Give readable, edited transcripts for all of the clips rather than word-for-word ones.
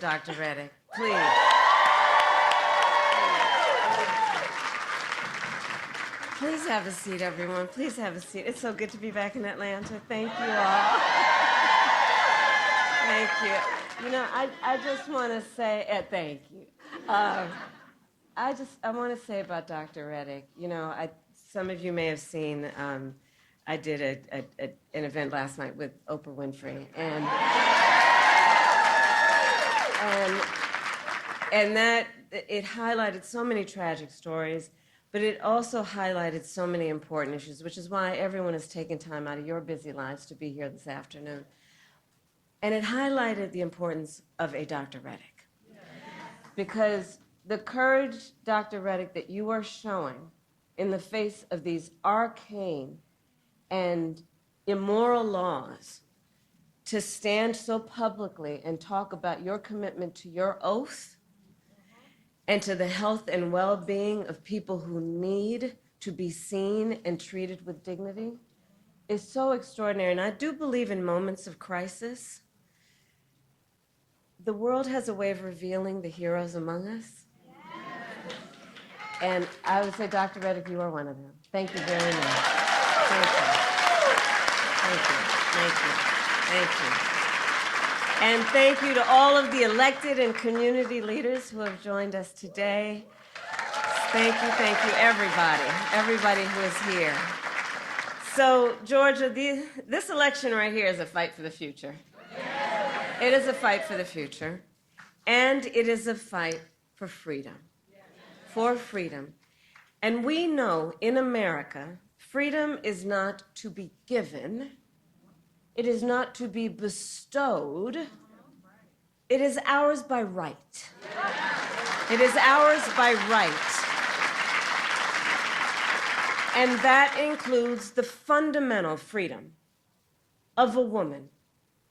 Dr. Reddick, please. Please have a seat, everyone. Please have a seat. It's so good to be back in Atlanta. Thank you all. Thank you. You know, I just want to say, thank you. I want to say about Dr. Reddick, you know, some of you may have seen, I did an event last night with Oprah Winfrey, and that it highlighted so many tragic stories, but it also highlighted so many important issues, which is why everyone has taken time out of your busy lives to be here this afternoon. And it highlighted the importance of a Dr. Reddick. Because the courage, Dr. Reddick, that you are showing in the face of these arcane and immoral laws to stand so publicly and talk about your commitment to your oath and to the health and well-being of people who need to be seen and treated with dignity is so extraordinary. And I do believe in moments of crisis, the world has a way of revealing the heroes among us. And I would say, Dr. Reddick, you are one of them. Thank you very much. Thank you. Thank you. Thank you. Thank you. And thank you to all of the elected and community leaders who have joined us today. Thank you, everybody who is here. So, Georgia, this election right here is a fight for the future. It is a fight for the future, and it is a fight for freedom. For freedom. And we know in America, freedom is not to be given. It is not to be bestowed. It is ours by right. It is ours by right. And that includes the fundamental freedom of a woman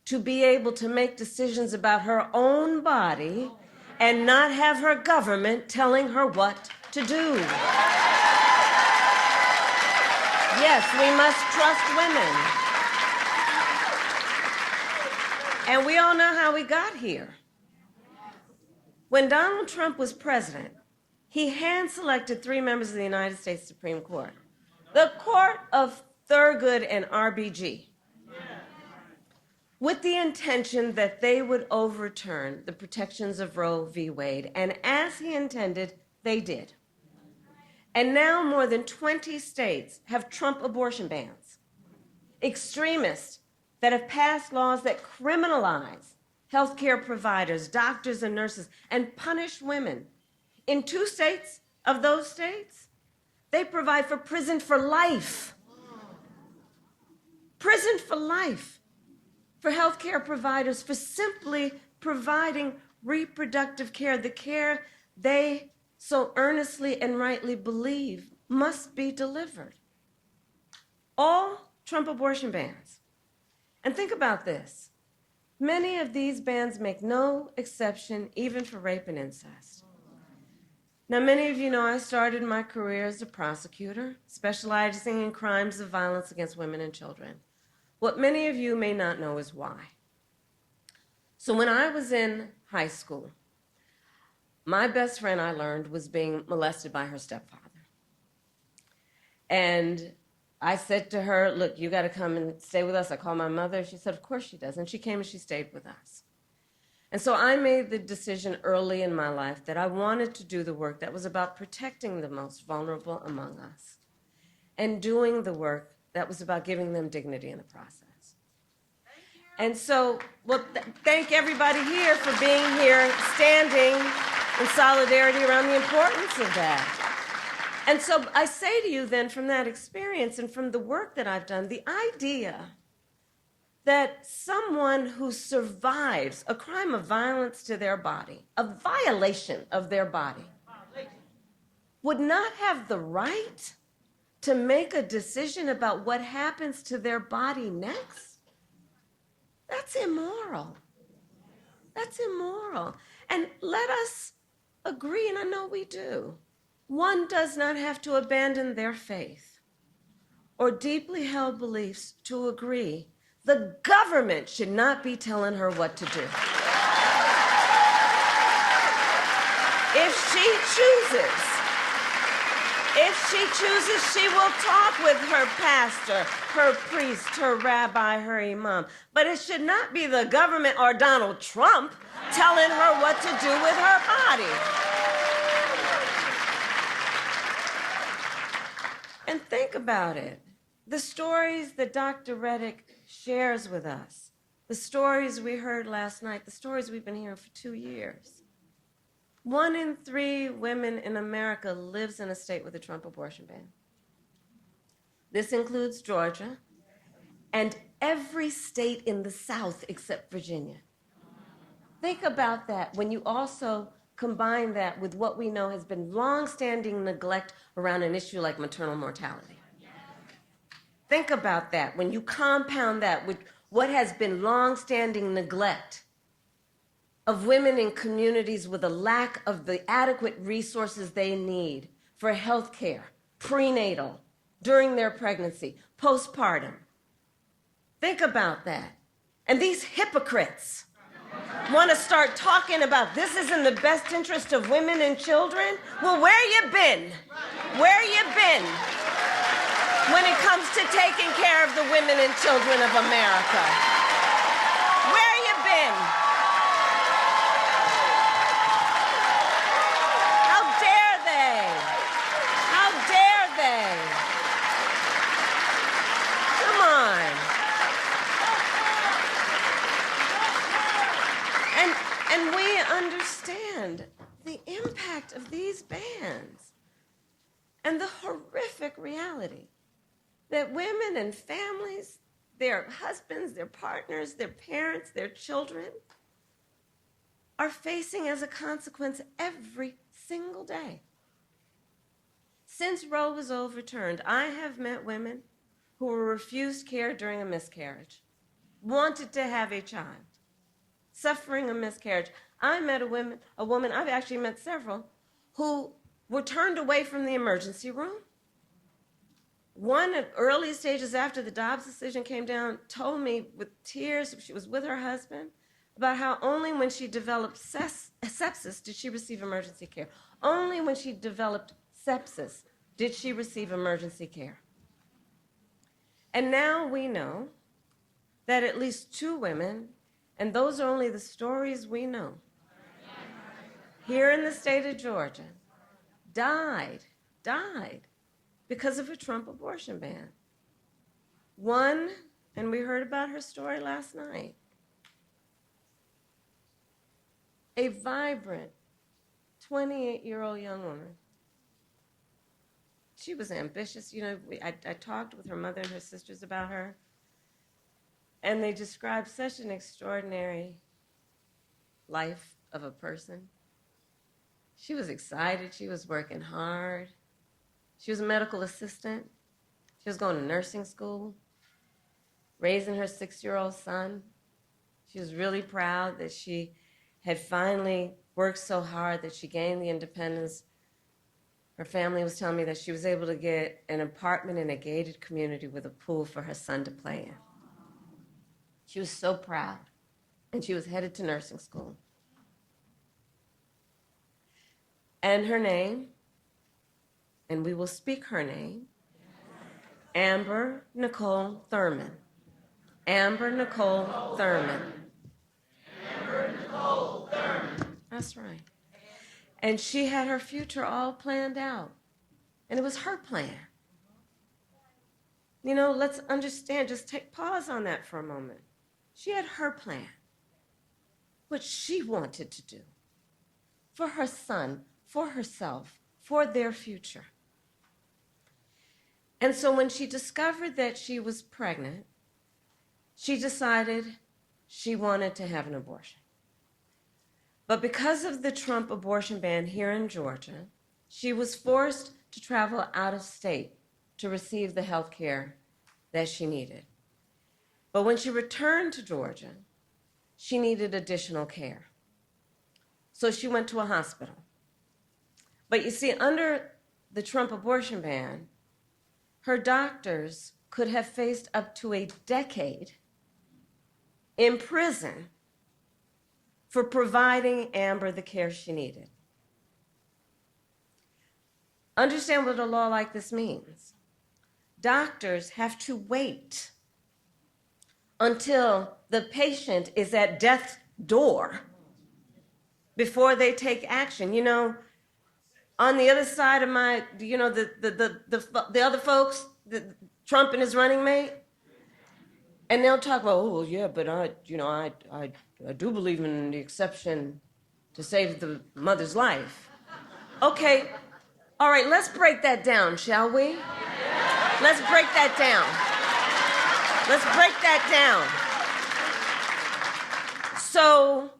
to be able to make decisions about her own body and not have her government telling her what to do. Yes, we must trust women. And we all know how we got here. When Donald Trump was president, he hand-selected 3 members of the United States Supreme Court, the Court of Thurgood and RBG, with the intention that they would overturn the protections of Roe v. Wade. And as he intended, they did. And now more than 20 states have Trump abortion bans. Extremists that have passed laws that criminalize healthcare providers, doctors and nurses, and punish women. In 2 states of those states, they provide for prison for life. Prison for life for healthcare providers for simply providing reproductive care, the care they so earnestly and rightly believe must be delivered. All Trump abortion bans. And think about this. Many of these bans make no exception even for rape and incest. Now, many of you know I started my career as a prosecutor, specializing in crimes of violence against women and children. What many of you may not know is why. So when I was in high school, my best friend, I learned, was being molested by her stepfather. And I said to her, look, you got to come and stay with us. I called my mother. She said, of course she does. And she came and she stayed with us. And so I made the decision early in my life that I wanted to do the work that was about protecting the most vulnerable among us and doing the work that was about giving them dignity in the process. And so, well, thank everybody here for being here, standing in solidarity around the importance of that. And so I say to you then, from that experience and from the work that I've done, the idea that someone who survives a crime of violence to their body, a violation of their body, would not have the right to make a decision about what happens to their body next, that's immoral. That's immoral. And let us agree, and I know we do, one does not have to abandon their faith or deeply held beliefs to agree the government should not be telling her what to do. If she chooses, she will talk with her pastor, her priest, her rabbi, her imam. But it should not be the government or Donald Trump telling her what to do with her body. And think about it. The stories that Dr. Reddick shares with us, the stories we heard last night, the stories we've been hearing for 2 years. 1 in 3 women in America lives in a state with a Trump abortion ban. This includes Georgia and every state in the South except Virginia. Think about that when you also combine that with what we know has been long-standing neglect around an issue like maternal mortality. Think about that when you compound that with what has been long-standing neglect of women in communities with a lack of the adequate resources they need for health care, prenatal, during their pregnancy, postpartum. Think about that. And these hypocrites want to start talking about this is in the best interest of women and children. Well, where you been? Where you been when it comes to taking care of the women and children of America? Where you been? How dare they? How dare they? Come on. And we understand the impact of these bans and the horrific reality that women and families, their husbands, their partners, their parents, their children are facing as a consequence every single day. Since Roe was overturned, I have met women who were refused care during a miscarriage, wanted to have a child, suffering a miscarriage. I met a woman, I've actually met several, who were turned away from the emergency room. One at early stages after the Dobbs decision came down told me with tears, she was with her husband, about how only when she developed sepsis did she receive emergency care. Only when she developed sepsis did she receive emergency care. And now we know that at least 2 women, and those are only the stories we know, here in the state of Georgia, died because of a Trump abortion ban. One, and we heard about her story last night, a vibrant 28-year-old young woman. She was ambitious. You know, I talked with her mother and her sisters about her, and they described such an extraordinary life of a person. She was excited. She was working hard. She was a medical assistant. She was going to nursing school, raising her 6-year-old son. She was really proud that she had finally worked so hard that she gained the independence. Her family was telling me that she was able to get an apartment in a gated community with a pool for her son to play in. She was so proud, and she was headed to nursing school. And her name, and we will speak her name, Amber Nicole Thurman. Amber Nicole Thurman. Amber Nicole Thurman. That's right. And she had her future all planned out. And it was her plan. You know, let's understand, just take pause on that for a moment. She had her plan, what she wanted to do for her son, for herself, for their future. And so when she discovered that she was pregnant, she decided she wanted to have an abortion. But because of the Trump abortion ban here in Georgia, she was forced to travel out of state to receive the health care that she needed. But when she returned to Georgia, she needed additional care. So she went to a hospital. But you see, under the Trump abortion ban, her doctors could have faced up to a decade in prison for providing Amber the care she needed. Understand what a law like this means. Doctors have to wait until the patient is at death's door before they take action. You know, on the other side of my, you know, the other folks, Trump and his running mate, and they'll talk about, oh, well, yeah, but I do believe in the exception to save the mother's life. Okay, all right, let's break that down, shall we? Let's break that down. Let's break that down. So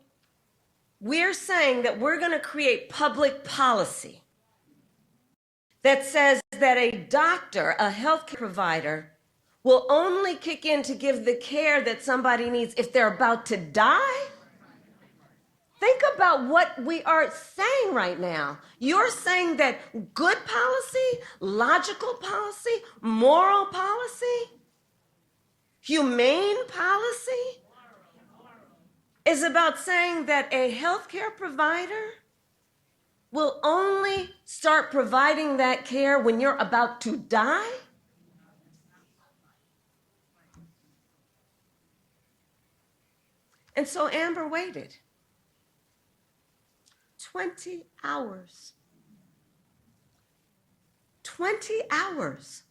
we're saying that we're going to create public policy that says that a doctor, a healthcare provider, will only kick in to give the care that somebody needs if they're about to die? Think about what we are saying right now. You're saying that good policy, logical policy, moral policy, humane policy is about saying that a healthcare provider will only start providing that care when you're about to die? And so Amber waited 20 hours. 20 hours.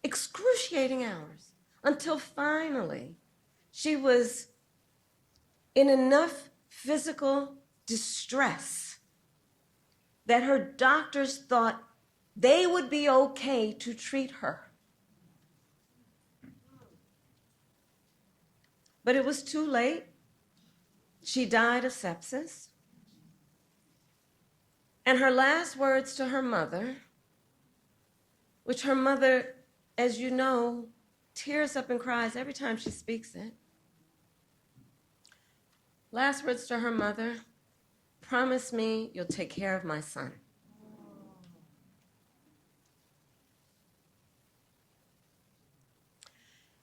Excruciating hours. Until finally she was in enough physical distress that her doctors thought they would be okay to treat her. But it was too late. She died of sepsis. And her last words to her mother, which her mother, as you know, tears up and cries every time she speaks it. Last words to her mother, promise me you'll take care of my son.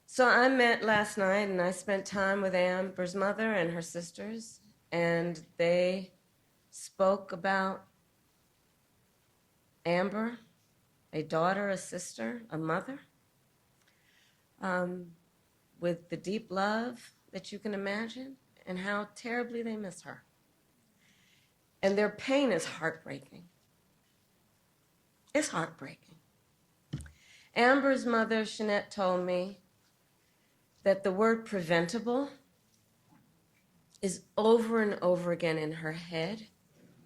So I met last night and I spent time with Amber's mother and her sisters, and they spoke about Amber, a daughter, a sister, a mother, with the deep love that you can imagine, and how terribly they miss her. And their pain is heartbreaking. It's heartbreaking. Amber's mother, Shanette, told me that the word preventable is over and over again in her head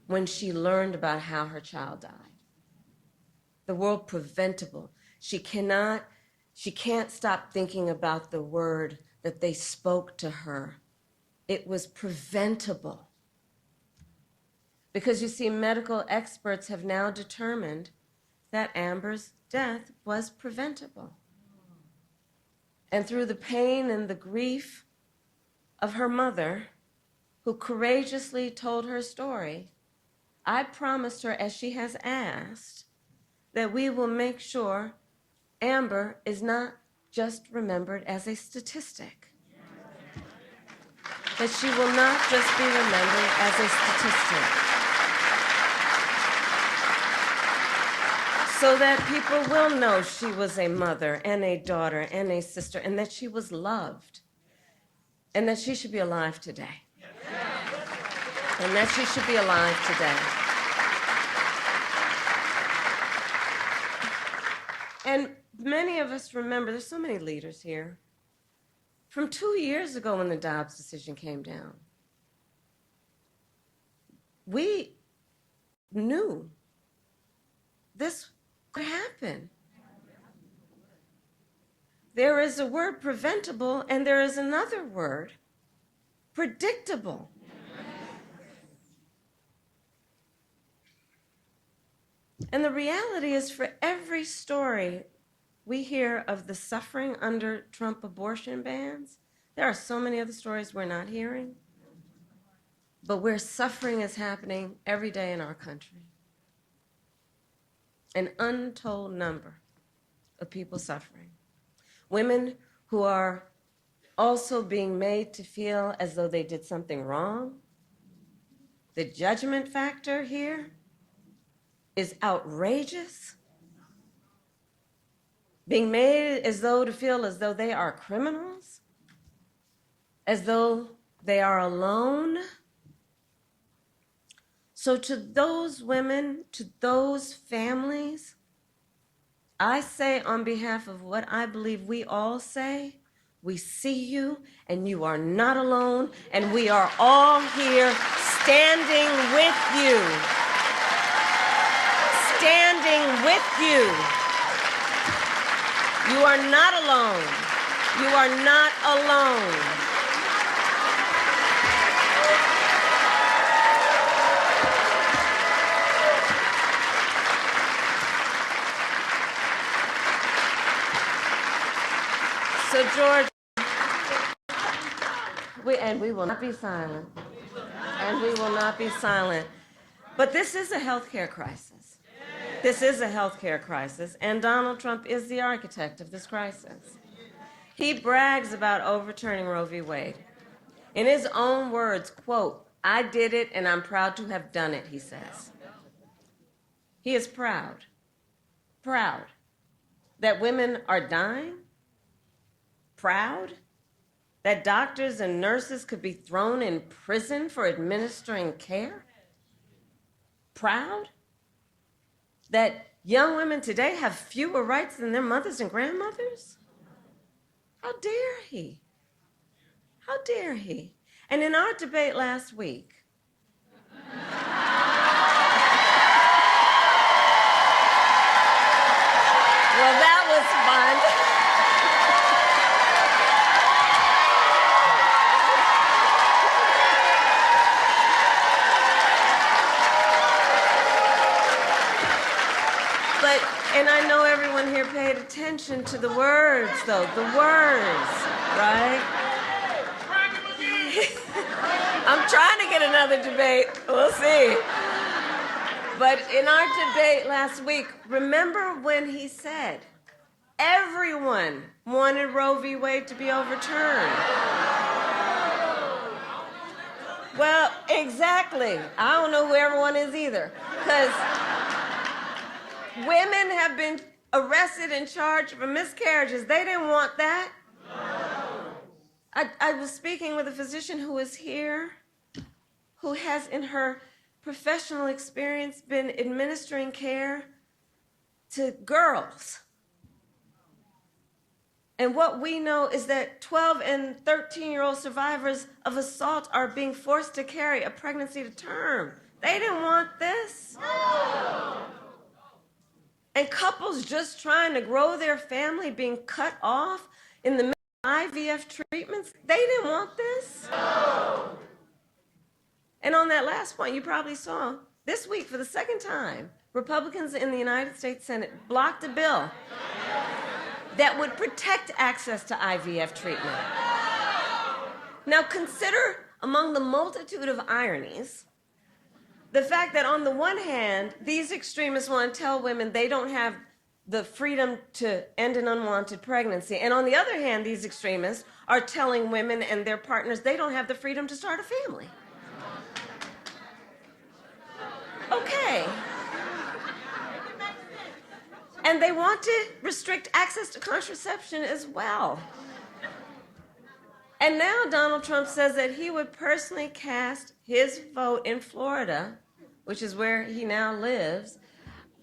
when she learned about how her child died. The word preventable. She can't stop thinking about the word that they spoke to her. It was preventable. Because you see, medical experts have now determined that Amber's death was preventable. And through the pain and the grief of her mother, who courageously told her story, I promised her, as she has asked, that we will make sure Amber is not just remembered as a statistic. That she will not just be remembered as a statistic. So that people will know she was a mother and a daughter and a sister, and that she was loved, and that she should be alive today. And that she should be alive today. And many of us remember, there's so many leaders here, from 2 years ago when the Dobbs decision came down. We knew this could happen. There is a word preventable, and there is another word, predictable. And the reality is, for every story we hear of the suffering under Trump abortion bans, there are so many other stories we're not hearing, but where suffering is happening every day in our country. An untold number of people suffering. Women who are also being made to feel as though they did something wrong. The judgment factor here is outrageous, being made as though to feel as though they are criminals, as though they are alone. So to those women, to those families, I say on behalf of what I believe we all say, we see you and you are not alone, and we are all here standing with you. Standing with you. You are not alone. You are not alone. So, George, we will not be silent. And we will not be silent. But this is a healthcare crisis. This is a healthcare crisis, and Donald Trump is the architect of this crisis. He brags about overturning Roe v. Wade. In his own words, quote, "I did it and I'm proud to have done it," he says. He is proud that women are dying, proud that doctors and nurses could be thrown in prison for administering care, proud that young women today have fewer rights than their mothers and grandmothers. How dare he? How dare he? And in our debate last week, well, that was fun. And I know everyone here paid attention to the words, though, the words, right? I'm trying to get another debate. We'll see. But in our debate last week, remember when he said everyone wanted Roe v. Wade to be overturned? Well, exactly. I don't know who everyone is either, because women have been arrested and charged for miscarriages. They didn't want that. No. I was speaking with a physician who is here, who has in her professional experience been administering care to girls. And what we know is that 12 and 13-year-old survivors of assault are being forced to carry a pregnancy to term. They didn't want this. No. And couples just trying to grow their family being cut off in the middle of IVF treatments, they didn't want this. No. And on that last point, you probably saw this week for the second time, Republicans in the United States Senate blocked a bill that would protect access to IVF treatment. Now consider, among the multitude of ironies, the fact that on the one hand, these extremists want to tell women they don't have the freedom to end an unwanted pregnancy. And on the other hand, these extremists are telling women and their partners they don't have the freedom to start a family. Okay. And they want to restrict access to contraception as well. And now Donald Trump says that he would personally cast his vote in Florida, which is where he now lives,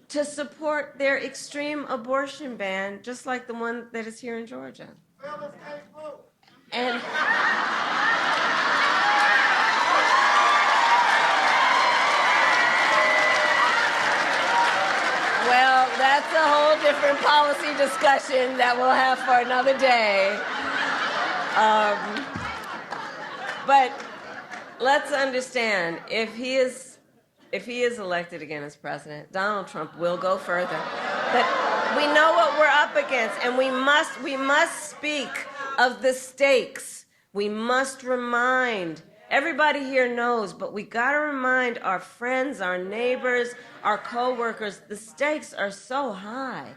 to support their extreme abortion ban, just like the one that is here in Georgia. And well, that's a whole different policy discussion that we'll have for another day. But let's understand, if he is elected again as president, Donald Trump will go further. But we know what we're up against, and we must speak of the stakes. We must remind, everybody here knows, but we gotta remind our friends, our neighbors, our co-workers, the stakes are so high.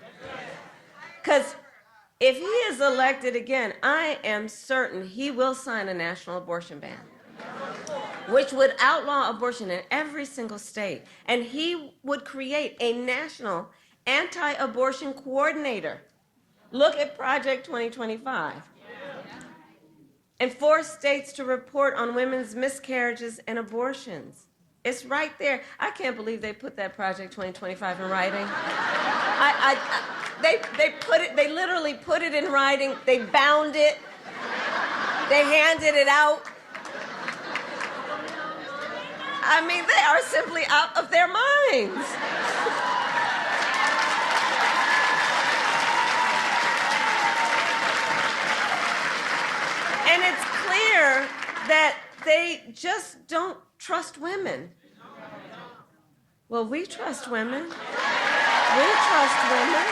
Because if he is elected again, I am certain he will sign a national abortion ban. which would outlaw abortion in every single state. And he would create a national anti-abortion coordinator. Look at Project 2025. And force states to report on women's miscarriages and abortions. It's right there. I can't believe they put that Project 2025 in writing. They literally put it in writing. They bound it. They handed it out. I mean, they are simply out of their minds. And it's clear that they just don't trust women. Well, we trust women. We trust women.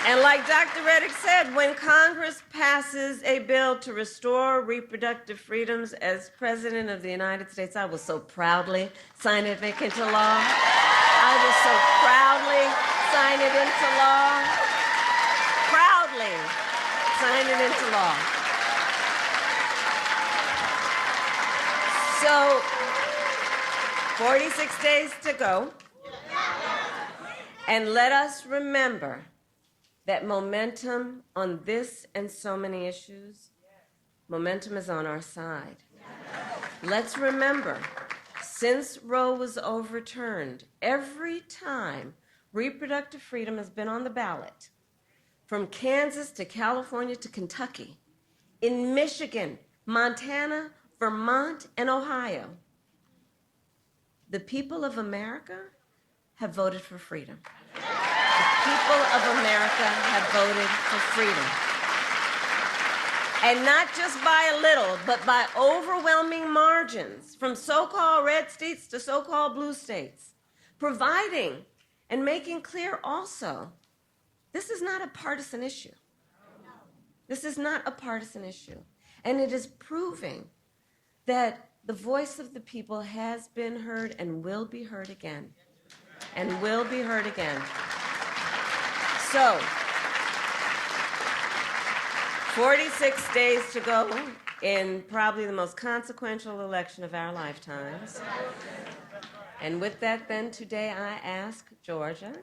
And like Dr. Reddick said, when Congress passes a bill to restore reproductive freedoms, as President of the United States, I will so proudly sign it into law. I will so proudly sign it into law. Proudly sign it into law. So, 46 days to go. And let us remember that momentum on this and so many issues, momentum is on our side. Let's remember, since Roe was overturned, every time reproductive freedom has been on the ballot, from Kansas to California to Kentucky, in Michigan, Montana, Vermont, and Ohio, the people of America have voted for freedom. The people of America have voted for freedom. And not just by a little, but by overwhelming margins, from so-called red states to so-called blue states, providing and making clear also, this is not a partisan issue. This is not a partisan issue. And it is proving that the voice of the people has been heard and will be heard again. And will be heard again. So, 46 days to go in probably the most consequential election of our lifetimes. And with that, then, today I ask Georgia,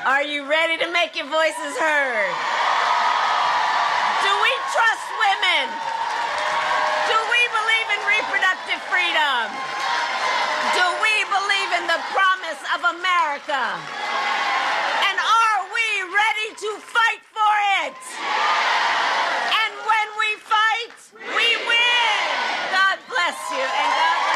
are you ready to make your voices heard? Do we trust women? Do we believe in reproductive freedom? Do we believe in the promise of America? And are we ready to fight for it? And when we fight, we win. God bless you and God bless you.